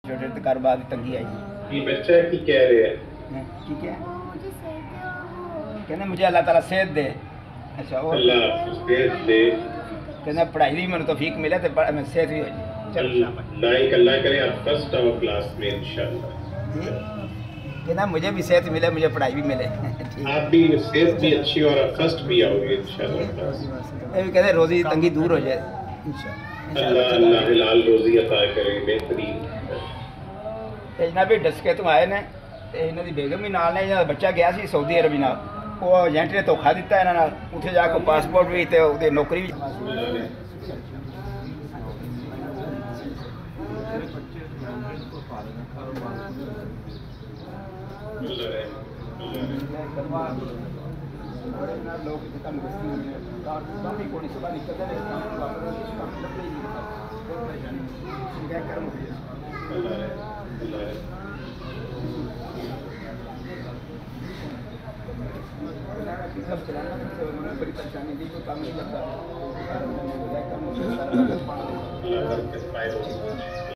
छोटे तो कारोबार की तंगी आई। ये बच्चा की कह रहे हैं ठीक है, कहने मुझे अल्लाह ताला सेहत दे। अच्छा, और अल्लाह सेहत दे, कहना पढ़ाई भी मैंने तौफीक मिले तो मैं सेहत भी हो जाए। चलो अल्लाह करे आप फर्स्ट आओ क्लास में इंशाल्लाह जी, कहना मुझे भी सेहत मिले, मुझे पढ़ाई भी मिले। आप भी सेहत भी अच्छी और आप फर्स्ट भी आओगे इंशाल्लाह क्लास। ये भी कहते रोजी तंगी दूर हो जाए इंशाल्लाह। अल्लाह हिलाल रोजी अता करे बेहतरीन। जनाबी डसके तो आए ने ते इन्हां दी बेगम भी नाल ने, इन्हां दा बच्चा गया सी सऊदी अरब नाल, वो एजेंट ने धोखा दिता इन्हां नाल, उत्थे जाके पासपोर्ट भी ते ओहदी नौकरी भी। लोग काम करते हैं, काम भी कोई सुबह निकलते हैं, काम लपड़े ही क्या कर्म हो गया। सब चलाना तो उन्होंने बड़ी परेशानी दी, कोई काम नहीं लगता।